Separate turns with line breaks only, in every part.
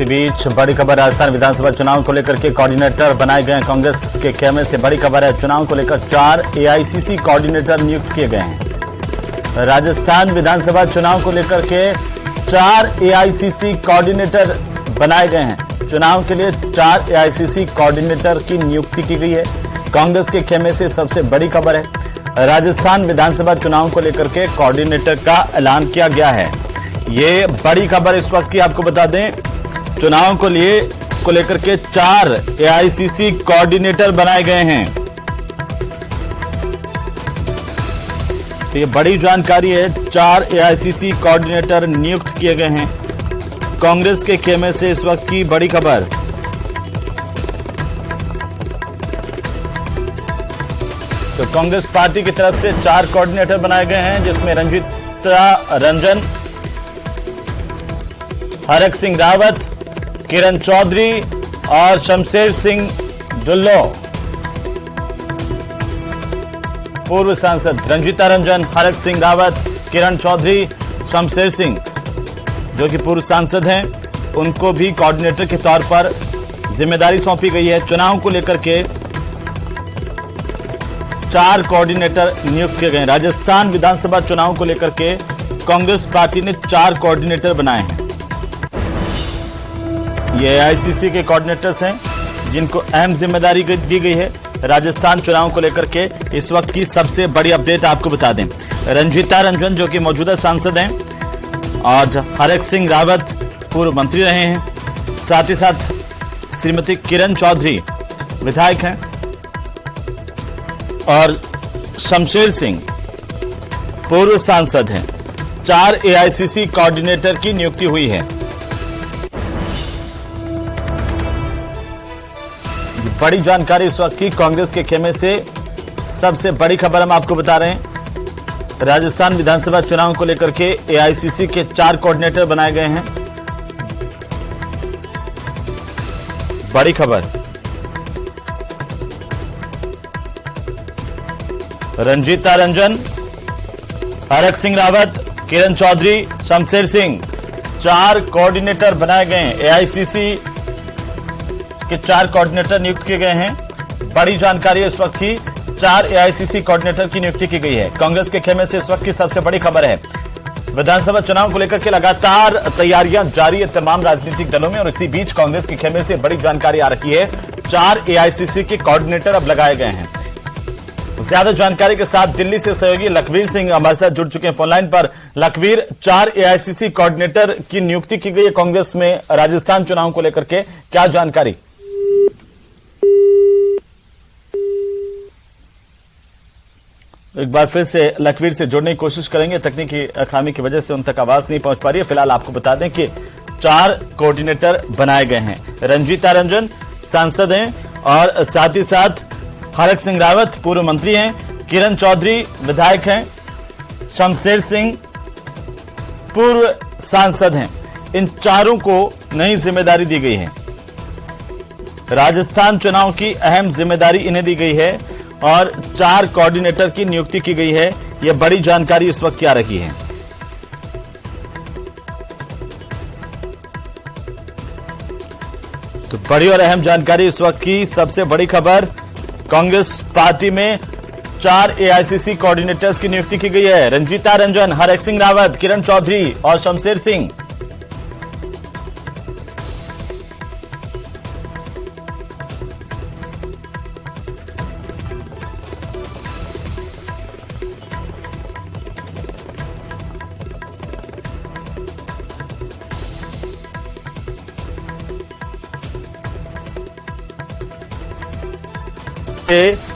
इसी बीच बड़ी खबर, राजस्थान विधानसभा चुनाव को लेकर के कोऑर्डिनेटर बनाए गए हैं। कांग्रेस के खेमे से बड़ी खबर है, चुनाव को लेकर 4 एआईसीसी कोऑर्डिनेटर नियुक्त किए गए हैं। राजस्थान विधानसभा चुनाव को लेकर के 4 एआईसीसी कोऑर्डिनेटर बनाए गए हैं। चुनाव के लिए 4 एआईसीसी कोऑर्डिनेटर की नियुक्ति की गई है। कांग्रेस के खेमे से सबसे बड़ी खबर है, राजस्थान विधानसभा चुनाव को लेकर के कोऑर्डिनेटर का ऐलान किया गया है। ये बड़ी खबर इस वक्त की आपको बता दें, चुनाव को लेकर के 4 एआईसीसी कोऑर्डिनेटर बनाए गए हैं। तो ये बड़ी जानकारी है, 4 एआईसीसी कोऑर्डिनेटर नियुक्त किए गए हैं। कांग्रेस के खेमे से इस वक्त की बड़ी खबर। तो कांग्रेस पार्टी की तरफ से 4 कोऑर्डिनेटर बनाए गए हैं, जिसमें रंजीता रंजन, हरक सिंह रावत, किरण चौधरी और शमशेर सिंह ढुल्लो। पूर्व सांसद रंजीता रंजन, हरक सिंह रावत, किरण चौधरी, शमशेर सिंह जो कि पूर्व सांसद हैं, उनको भी कोऑर्डिनेटर के तौर पर जिम्मेदारी सौंपी गई है। चुनाव को लेकर के 4 कोऑर्डिनेटर नियुक्त किए गए। राजस्थान विधानसभा चुनाव को लेकर के कांग्रेस पार्टी ने 4 कोऑर्डिनेटर बनाए हैं। ये एआईसीसी के कोऑर्डिनेटर्स हैं, जिनको अहम जिम्मेदारी दी गई है। राजस्थान चुनाव को लेकर के इस वक्त की सबसे बड़ी अपडेट आपको बता दें, रंजीता रंजन जो कि मौजूदा सांसद हैं और हरक सिंह रावत पूर्व मंत्री रहे हैं, साथ ही साथ श्रीमती किरण चौधरी विधायक हैं और शमशेर सिंह पूर्व सांसद हैं। 4 एआईसीसी कोऑर्डिनेटर की नियुक्ति हुई है। बड़ी जानकारी इस वक्त की कांग्रेस के खेमे से सबसे बड़ी खबर हम आपको बता रहे हैं। राजस्थान विधानसभा चुनाव को लेकर के एआईसीसी के 4 कोऑर्डिनेटर बनाए गए हैं। बड़ी खबर, रंजीता रंजन, हरक सिंह रावत, किरण चौधरी, शमशेर सिंह 4 कोऑर्डिनेटर बनाए गए हैं। एआईसीसी के 4 कोऑर्डिनेटर नियुक्त किए गए हैं। बड़ी जानकारी इस वक्त की, 4 एआईसीसी कोऑर्डिनेटर की नियुक्ति की गई है। कांग्रेस के खेमे से इस वक्त की सबसे बड़ी खबर है, विधानसभा चुनाव को लेकर के लगातार तैयारियां जारी है तमाम राजनीतिक दलों में, और इसी बीच कांग्रेस के खेमे से बड़ी जानकारी आ रही है, 4 एआईसीसी के कोऑर्डिनेटर अब लगाए गए हैं। ज्यादा जानकारी के साथ दिल्ली से सहयोगी लखवीर सिंह हमारे साथ जुड़ चुके हैं फोनलाइन पर। लखवीर, 4 एआईसीसी कोऑर्डिनेटर की नियुक्ति की गई है कांग्रेस में राजस्थान चुनाव को लेकर के, क्या जानकारी? एक बार फिर से लखवीर से जोड़ने की कोशिश करेंगे, तकनीकी खामी की वजह से उन तक आवाज नहीं पहुंच पा रही है। फिलहाल आपको बता दें कि 4 कोऑर्डिनेटर बनाए गए हैं। रंजीता रंजन सांसद हैं और साथ ही साथ हरक सिंह रावत पूर्व मंत्री हैं, किरण चौधरी विधायक हैं, शमशेर सिंह पूर्व सांसद हैं। इन 4 को नई जिम्मेदारी दी गई है। राजस्थान चुनाव की अहम जिम्मेदारी इन्हें दी गई है और 4 कोऑर्डिनेटर की नियुक्ति की गई है। यह बड़ी जानकारी इस वक्त क्या रही है। तो बड़ी और अहम जानकारी इस वक्त की सबसे बड़ी खबर, कांग्रेस पार्टी में 4 एआईसीसी कोऑर्डिनेटर्स की नियुक्ति की गई है। रंजीता रंजन, हरक सिंह रावत, किरण चौधरी और शमशेर सिंह।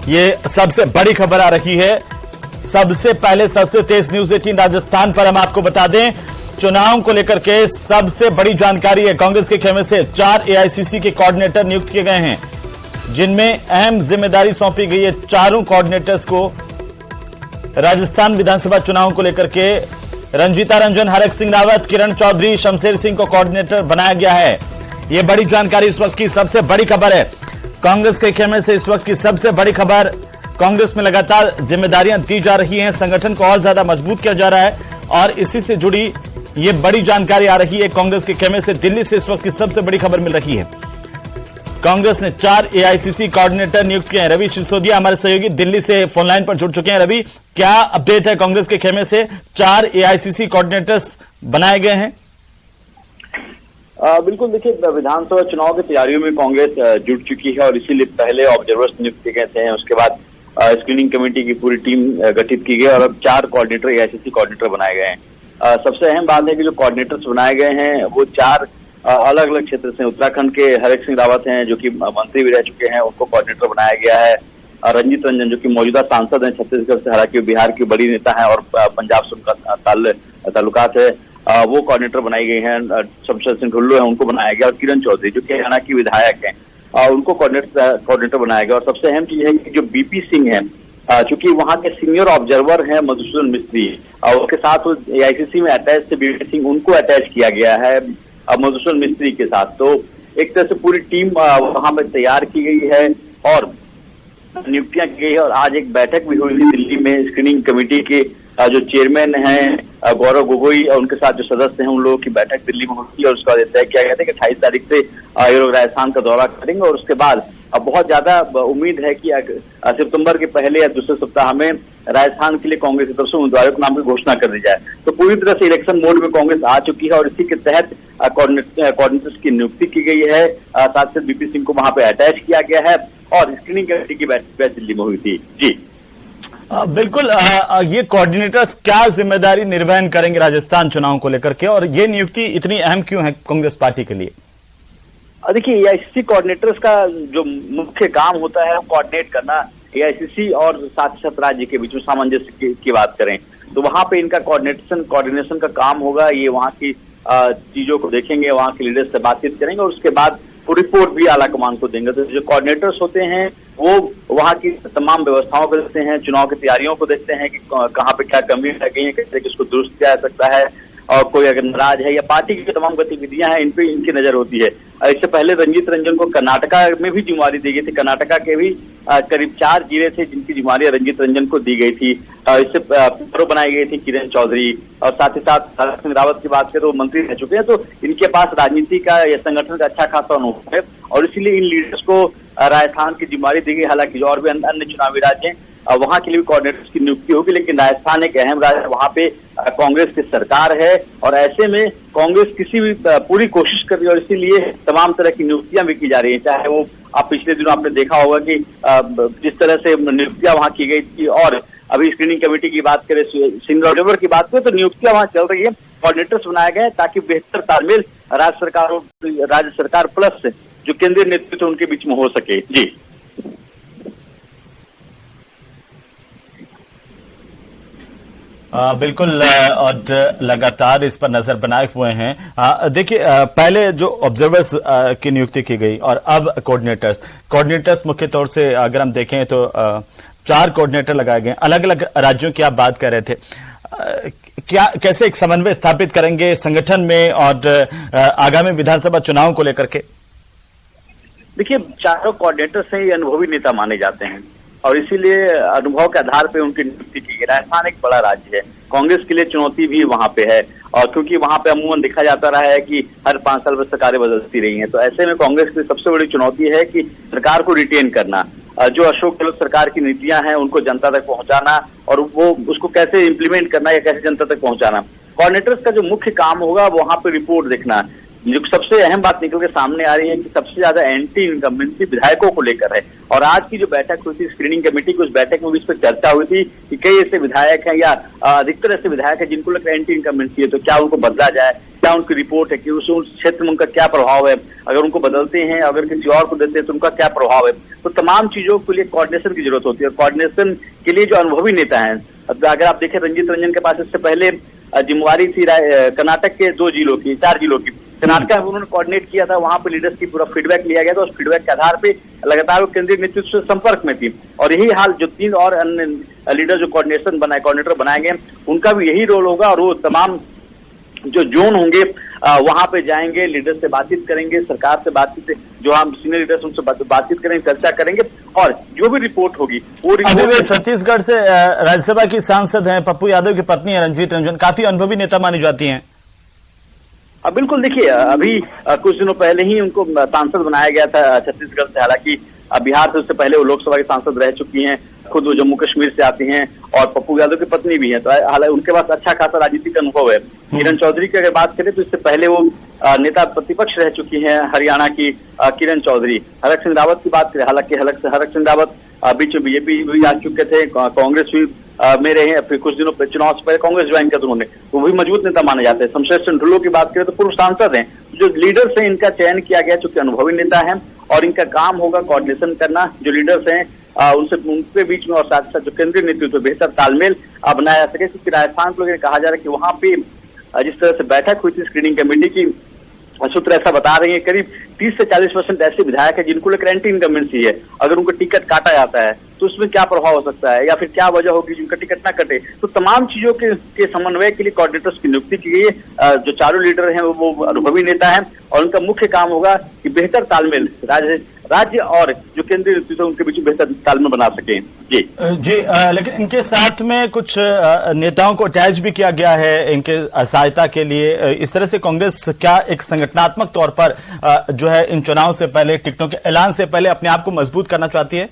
ये सबसे बड़ी खबर आ रही है। सबसे पहले सबसे तेज न्यूज 18 राजस्थान पर हम आपको बता दें, चुनाव को लेकर के सबसे बड़ी जानकारी है। कांग्रेस के खेमे से 4 एआईसीसी के कोऑर्डिनेटर नियुक्त किए गए हैं, जिनमें अहम जिम्मेदारी सौंपी गई है 4 कोऑर्डिनेटर्स को। राजस्थान विधानसभा चुनाव को लेकर के रंजीता रंजन, हरक सिंह रावत, किरण चौधरी, शमशेर सिंह को कोऑर्डिनेटर बनाया गया है। यह बड़ी जानकारी इस वक्त की सबसे बड़ी खबर है। कांग्रेस के खेमे से इस वक्त की सबसे बड़ी खबर, कांग्रेस में लगातार जिम्मेदारियां दी जा रही हैं, संगठन को और ज्यादा मजबूत किया जा रहा है और इसी से जुड़ी ये बड़ी जानकारी आ रही है कांग्रेस के खेमे से। दिल्ली से इस वक्त की सबसे बड़ी खबर मिल रही है। कांग्रेस ने 4 एआईसीसी कोऑर्डिनेटर नियुक्त किए हैं। रवि सिसोदिया हमारे सहयोगी दिल्ली से फोन लाइन पर जुड़ चुके हैं। रवि, क्या अपडेट है कांग्रेस के खेमे से? 4 एआईसीसी कोऑर्डिनेटर्स बनाए गए हैं।
बिल्कुल, देखिए विधानसभा चुनाव की तैयारियों में कांग्रेस जुट चुकी है और इसीलिए पहले ऑब्जर्वर्स नियुक्त किए गए थे। उसके बाद स्क्रीनिंग कमेटी की पूरी टीम गठित की गई और अब 4 कोऑर्डिनेटर एआईसीसी कोऑर्डिनेटर बनाए गए हैं। सबसे अहम बात है कि जो कोऑर्डिनेटर्स बनाए गए हैं वो 4 अलग अलग क्षेत्र से। उत्तराखंड के हरक सिंह रावत हैं जो कि मंत्री भी रह चुके हैं, उनको कोऑर्डिनेटर बनाया गया है। रंजीत रंजन जो कि मौजूदा सांसद हैं छत्तीसगढ़ से, हालांकि बिहार की बड़ी नेता है और पंजाब से उनका ताल्लुकात है, वो कोऑर्डिनेटर बनाई गई हैं। शमशेर सिंह ढुल्लो है, उनको बनाया गया। और किरण चौधरी जो कि हरियाणा की विधायक हैं, उनको कोऑर्डिनेटर बनाया गया। और सबसे अहम चीज है कि जो बीपी सिंह है, चूंकि वहां के सीनियर ऑब्जर्वर हैं मधुसूदन मिस्त्री, उसके साथ एआईसीसी में अटैच थे बीपी सिंह, उनको अटैच किया गया है मधुसूदन मिस्त्री के साथ। तो एक तरह से पूरी टीम वहां पर तैयार की गई है और नियुक्तियां की गई है। और आज एक बैठक भी हुई थी दिल्ली में स्क्रीनिंग कमेटी के जो चेयरमैन हैं गौरव गोगोई और उनके साथ जो सदस्य हैं, उन लोगों की बैठक दिल्ली में होती है। और उसके बाद तय किया गया था कि 28 तारीख से ये लोग राजस्थान का दौरा करेंगे और उसके बाद अब बहुत ज्यादा उम्मीद है कि सितंबर के पहले या दूसरे सप्ताह में राजस्थान के लिए कांग्रेस की तरफ से उम्मीदवारों के नाम की घोषणा कर दी जाए। तो पूरी तरह से इलेक्शन मोड में कांग्रेस आ चुकी है और इसी के तहत कोऑर्डिनेटर्स की नियुक्ति की गई है। साथ साथ बीपी सिंह को वहां पे अटैच किया गया है और स्क्रीनिंग कमेटी की बैठक दिल्ली में हुई थी। जी
बिल्कुल। ये कोऑर्डिनेटर्स क्या जिम्मेदारी निर्वहन करेंगे राजस्थान चुनाव को लेकर के, और ये नियुक्ति इतनी अहम क्यों है कांग्रेस पार्टी के लिए?
देखिए, एआईसीसी कोऑर्डिनेटर्स का जो मुख्य काम होता है वो कोऑर्डिनेट करना एआईसीसी और साथ ही साथ राज्य के बीच में सामंजस्य की बात करें तो वहां पे इनका कोऑर्डिनेशन का काम होगा। ये वहां की चीजों को देखेंगे, वहां के लीडर्स से बातचीत करेंगे और उसके बाद रिपोर्ट भी आला कमान को देंगे। तो जो कोऑर्डिनेटर्स होते हैं वो वहां की तमाम व्यवस्थाओं को देखते हैं, चुनाव की तैयारियों को देखते हैं कि कहाँ पे क्या कमी रह गई है, कैसे किसको दुरुस्त किया जा सकता है, और कोई अगर नाराज है या पार्टी की तमाम गतिविधियां हैं इन पे इनकी नजर होती है। इससे पहले रंजीत रंजन को कर्नाटका में भी जिम्मेवारी दी गई थी। कर्नाटका के भी करीब 4 जिले थे जिनकी जिम्मेवारी रंजीत रंजन को दी गई थी। इससे प्रो बनाई गई थी किरण चौधरी और साथ ही साथ हरक सिंह रावत की बात करें तो मंत्री रह चुके हैं। तो इनके पास राजनीति का या संगठन का अच्छा खासा अनुभव है और इसीलिए इन लीडर्स को राजस्थान की जिम्मेवारी दी गई। हालांकि जो और भी अन्य चुनावी राज्य हैं वहां के लिए भी कोऑर्डिनेटर्स की नियुक्ति होगी, लेकिन राजस्थान एक अहम राज्य है, वहां पे कांग्रेस की सरकार है और ऐसे में कांग्रेस किसी भी पूरी कोशिश कर रही है और इसीलिए तमाम तरह की नियुक्तियां भी की जा रही है। चाहे वो आप पिछले दिनों आपने देखा होगा कि जिस तरह से नियुक्तियां वहां की गई थी और अभी स्क्रीनिंग कमेटी की बात करें, सीनियर ऑब्जर्वर की बात करें तो नियुक्तियां वहां चल रही है। कोऑर्डिनेटर्स बनाए गए ताकि बेहतर तालमेल राज्य सरकार प्लस जो केंद्रीय नेतृत्व उनके बीच में हो सके। जी
बिल्कुल, और लगातार इस पर नजर बनाए हुए हैं। देखिए, पहले जो ऑब्जर्वर्स की नियुक्ति की गई और अब कोऑर्डिनेटर्स मुख्य तौर से अगर हम देखें तो 4 कोऑर्डिनेटर लगाए गए। अलग अलग राज्यों की आप बात कर रहे थे, क्या कैसे एक समन्वय स्थापित करेंगे संगठन में और आगामी विधानसभा चुनाव को लेकर के?
देखिए, चारों कोऑर्डिनेटर्स हैं ये अनुभवी नेता माने जाते हैं और इसीलिए अनुभव के आधार पे उनकी नियुक्ति की गई। राजस्थान एक बड़ा राज्य है, कांग्रेस के लिए चुनौती भी वहां पे है और क्योंकि वहां पे अमूमन देखा जाता रहा है कि हर 5 साल में सरकारें बदलती रही हैं, तो ऐसे में कांग्रेस की सबसे बड़ी चुनौती है कि सरकार को रिटेन करना, जो अशोक गहलोत सरकार की नीतियां हैं उनको जनता तक पहुंचाना और वो उसको कैसे इंप्लीमेंट करना या कैसे जनता तक पहुंचाना। कोऑर्डिनेटर्स का जो मुख्य काम होगा वहां पे रिपोर्ट देखना। जो सबसे अहम बात निकल के सामने आ रही है कि सबसे ज्यादा एंटी इनकम्बेंसी विधायकों को लेकर है और आज की जो बैठक हुई थी स्क्रीनिंग कमेटी की, उस बैठक में भी इस पर चर्चा हुई थी कि कई ऐसे विधायक हैं या अधिकतर ऐसे विधायक हैं जिनको लगता है एंटी इनकम्बेंसी है, तो क्या उनको बदला जाए, क्या उनकी रिपोर्ट है कि उस क्षेत्र में उनका क्या प्रभाव है, अगर उनको बदलते हैं अगर किसी और को देते हैं तो उनका क्या प्रभाव है। तो तमाम चीजों के लिए कोऑर्डिनेशन की जरूरत होती है और कोऑर्डिनेशन के लिए जो अनुभवी नेता है, अगर आप देखें रंजीत रंजन के पास इससे पहले जिम्मेवारी थी कर्नाटक के 4 जिलों की। कर्नाटका में उन्होंने कोऑर्डिनेट किया था, वहां पे लीडर्स की पूरा फीडबैक लिया गया था, उस फीडबैक के आधार पे लगातार वो केंद्रीय नेतृत्व से संपर्क में थी और यही हाल जो 3 और अन्य लीडर जो कोऑर्डिनेटर बनाए गए उनका भी यही रोल होगा और वो तमाम जो जोन होंगे वहां पे जाएंगे, लीडर से बातचीत करेंगे, सरकार से बातचीत, जो हम सीनियर लीडर्स उनसे बातचीत करेंगे, चर्चा करेंगे और जो भी रिपोर्ट होगी वो रिपोर्ट।
छत्तीसगढ़ से राज्यसभा की सांसद हैं, पप्पू यादव की पत्नी है रंजीत रंजन, काफी अनुभवी नेता मानी जाती हैं।
बिल्कुल, देखिए अभी कुछ दिनों पहले ही उनको सांसद बनाया गया था छत्तीसगढ़ से। हालांकि बिहार से उससे पहले वो लोकसभा के सांसद रह चुकी हैं, खुद वो जम्मू कश्मीर से आती हैं और पप्पू यादव की पत्नी भी है, तो हालांकि उनके पास अच्छा खासा राजनीतिक अनुभव है। किरण चौधरी की अगर बात करें तो इससे पहले वो नेता प्रतिपक्ष रह चुकी हैं हरियाणा की किरण चौधरी। हरक सिंह रावत की बात करें, हालांकि हरक सिंह रावत बीच में बीजेपी भी आ चुके थे, कांग्रेस भी में रहे हैं, फिर कुछ दिनों चुनाव से पहले कांग्रेस ज्वाइन किया उन्होंने, वो भी मजबूत नेता माने जाते हैं। शमशेर सिंह ढुल्लो की बात करें तो पूर्व सांसद हैं। जो लीडर्स हैं इनका चयन किया गया, चूंकि अनुभवी नेता है और इनका काम होगा कोऑर्डिनेशन करना, जो लीडर्स हैं उनके बीच में और साथ साथ जो केंद्रीय नेतृत्व बेहतर तालमेल बनाया जा सके। क्योंकि राजस्थान को लेकर कहा जा रहा है कि वहां पे जिस तरह से बैठक हुई थी स्क्रीनिंग कमेटी की, सूत्र ऐसा बता रहे हैं करीब 30 से 40% ऐसे विधायक है जिनको लेकर एंटी इनकम्बेंसी है। अगर उनका टिकट काटा जाता है तो उसमें क्या प्रभाव हो सकता है या फिर क्या वजह होगी जिनका टिकट ना कटे। तो तमाम चीजों के समन्वय के लिए कोऑर्डिनेटर्स की नियुक्ति की गई है। जो चारों लीडर हैं वो अनुभवी नेता हैं और उनका मुख्य काम होगा कि बेहतर तालमेल राज्य और जो केंद्रीय नेतृत्व उनके बीच बेहतर तालमेल बना सके। जी,
लेकिन इनके साथ में कुछ नेताओं को अटैच भी किया गया है इनके सहायता के लिए। इस तरह से कांग्रेस क्या एक संगठनात्मक तौर पर जो है इन चुनाव से पहले, टिकटों के ऐलान से पहले अपने आप को मजबूत करना चाहती है?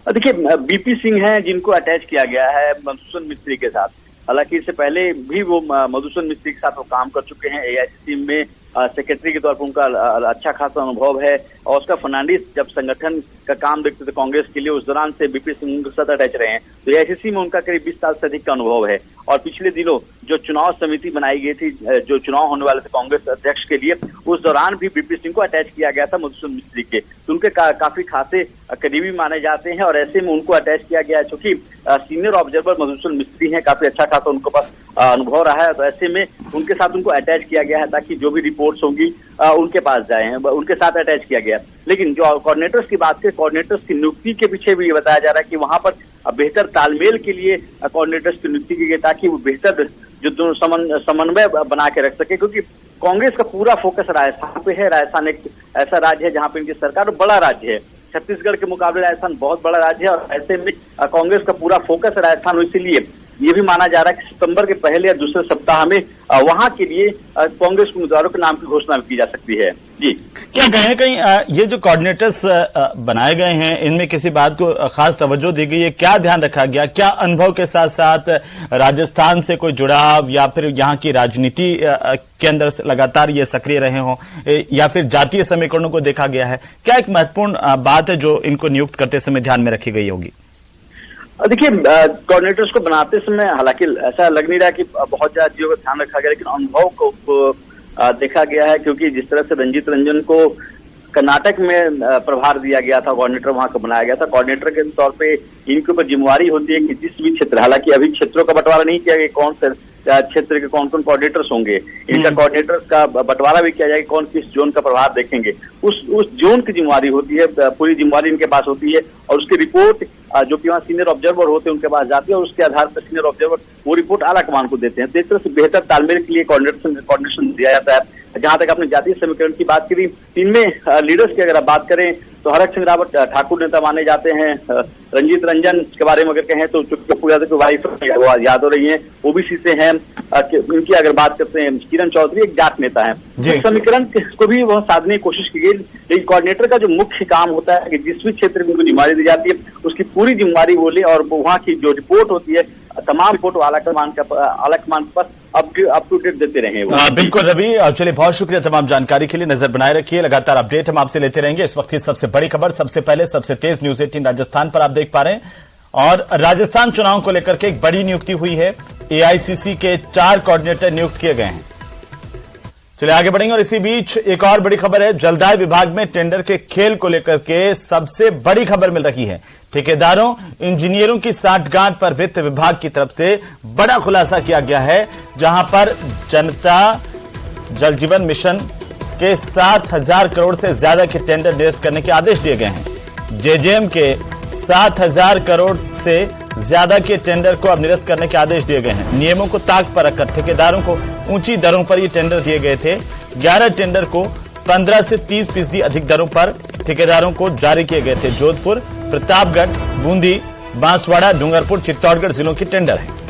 देखिए, बीपी सिंह हैं जिनको अटैच किया गया है मधुसूदन मिस्त्री के साथ। हालांकि इससे पहले भी वो मधुसूदन मिस्त्री के साथ वो काम कर चुके हैं। एआईसीसी में सेक्रेटरी के तौर पर उनका अच्छा खासा अनुभव है। ऑस्कर फर्नांडिस जब संगठन का काम देखते थे कांग्रेस के लिए, उस दौरान से बीपी सिंह के साथ अटैच रहे हैं। तो एआईसीसी में उनका करीब 20 साल से अधिक का अनुभव है। और पिछले दिनों जो चुनाव समिति बनाई गई थी, जो चुनाव होने वाले थे कांग्रेस अध्यक्ष के लिए, उस दौरान भी बीपी सिंह को अटैच किया गया था मधुसूदन मिस्त्री के। तो उनके काफी खासे करीबी माने जाते हैं और ऐसे में उनको अटैच किया गया है। चूंकि सीनियर ऑब्जर्वर मधुसूदन मिस्त्री हैं, काफी अच्छा खासा उनके पास अनुभव रहा है, तो ऐसे में उनके साथ उनको अटैच किया गया है ताकि जो भी रिपोर्ट्स होंगी उनके पास जाए, उनके साथ अटैच किया गया। लेकिन जो कोऑर्डिनेटर्स की बात करें, कोऑर्डिनेटर्स की नियुक्ति के पीछे भी ये बताया जा रहा है कि वहां पर बेहतर तालमेल के लिए कोऑर्डिनेटर्स की नियुक्ति की गई ताकि वो बेहतर जो समन्वय बना के रख सके। क्योंकि कांग्रेस का पूरा फोकस राजस्थान पे है। राजस्थान एक ऐसा राज्य है जहां पे इनकी सरकार बड़ा राज्य है। छत्तीसगढ़ के मुकाबले राजस्थान बहुत बड़ा राज्य है और ऐसे में कांग्रेस का पूरा फोकस है राजस्थान। इसलिए ये भी माना जा रहा है कि सितंबर के पहले या दूसरे सप्ताह में वहां के लिए कांग्रेस उम्मीदवारों के नाम की घोषणा की जा सकती है। जी,
क्या कहीं ये जो कोऑर्डिनेटर्स बनाए गए हैं इनमें किसी बात को खास तवज्जो दी गई है? क्या ध्यान रखा गया? क्या अनुभव के साथ साथ राजस्थान से कोई जुड़ाव या फिर यहाँ की राजनीति के अंदर लगातार ये सक्रिय रहे हों या फिर जातीय समीकरणों को देखा गया है? क्या एक महत्वपूर्ण बात है जो इनको नियुक्त करते समय ध्यान में रखी गई होगी?
देखिए, कोऑर्डिनेटर्स को बनाते समय हालांकि ऐसा लग नहीं रहा कि बहुत ज्यादा चीजों का ध्यान रखा गया, लेकिन अनुभव को देखा गया है। क्योंकि जिस तरह से रंजीत रंजन को कर्नाटक में प्रभार दिया गया था, कोऑर्डिनेटर वहां का बनाया गया था, कोऑर्डिनेटर के तौर पे इनके ऊपर जिम्मेवारी होती है कि जिस भी क्षेत्र, हालांकि अभी क्षेत्रों का बंटवारा नहीं किया गया कौन से क्षेत्र के कौन कौन कोऑर्डिनेटर्स होंगे, इनका कोऑर्डिनेटर्स का बंटवारा भी किया जाएगा, कौन किस जोन का प्रभाव देखेंगे, उस जोन की जिम्मेवारी होती है, पूरी जिम्मेवारी इनके पास होती है। और उसकी रिपोर्ट जो कि वहाँ सीनियर ऑब्जर्वर होते हैं उनके पास जाती है और उसके आधार पर सीनियर ऑब्जर्वर वो रिपोर्ट आला कमान को देते हैं। तो इस तरह से बेहतर तालमेल के लिए कोऑर्डिनेशन दिया जाता है। जहां तक आपने जातीय समीकरण की बात करी, इनमें लीडर्स की अगर आप बात करें तो हरक सिंह रावत ठाकुर नेता माने जाते हैं। रंजीत रंजन के बारे में अगर कहें तो पप्पू यादव की वाइफ याद हो रही है, ओबीसी से हैं। इनकी अगर बात करते हैं, किरण चौधरी एक जाट नेता है। इस समीकरण को भी बहुत साधने की कोशिश की गई। लेकिन कोऑर्डिनेटर का जो मुख्य काम होता है कि जिस भी क्षेत्र में उनको जिम्मेवारी दी जाती है उसकी पूरी जिम्मेवारी वो ले और वहाँ की जो रिपोर्ट होती है तमाम फोटो आलाकमान के पास अप टू डेट देते रहे।
बिल्कुल रवि, चलिए बहुत शुक्रिया तमाम जानकारी के लिए। नजर बनाए रखिए, लगातार अपडेट हम आपसे लेते रहेंगे। इस वक्त की सबसे बड़ी खबर, सबसे पहले सबसे तेज न्यूज 18 राजस्थान पर आप देख पा रहे हैं और राजस्थान चुनाव को लेकर के एक बड़ी नियुक्ति हुई है। एआईसीसी के 4 कोऑर्डिनेटर नियुक्त किए गए हैं। चलिए आगे बढ़ेंगे और इसी बीच एक और बड़ी खबर है। जलदाय विभाग में टेंडर के खेल को लेकर के सबसे बड़ी खबर मिल रही है। ठेकेदारों, इंजीनियरों की साठगांठ पर वित्त विभाग की तरफ से बड़ा खुलासा किया गया है, जहां पर जनता जल जीवन मिशन के 7,000 करोड़ से ज्यादा के टेंडर निरस्त करने के आदेश दिए गए हैं। जेजेएम के 7,000 करोड़ से ज्यादा के टेंडर को अब निरस्त करने के आदेश दिए गए हैं। नियमों को ताक पर रखकर ठेकेदारों को ऊंची दरों पर ये टेंडर दिए गए थे। 11 टेंडर को 15 से 30% अधिक दरों पर ठेकेदारों को जारी किए गए थे। जोधपुर, प्रतापगढ़, बूंदी, बांसवाड़ा, डूंगरपुर, चित्तौड़गढ़ जिलों के टेंडर हैं।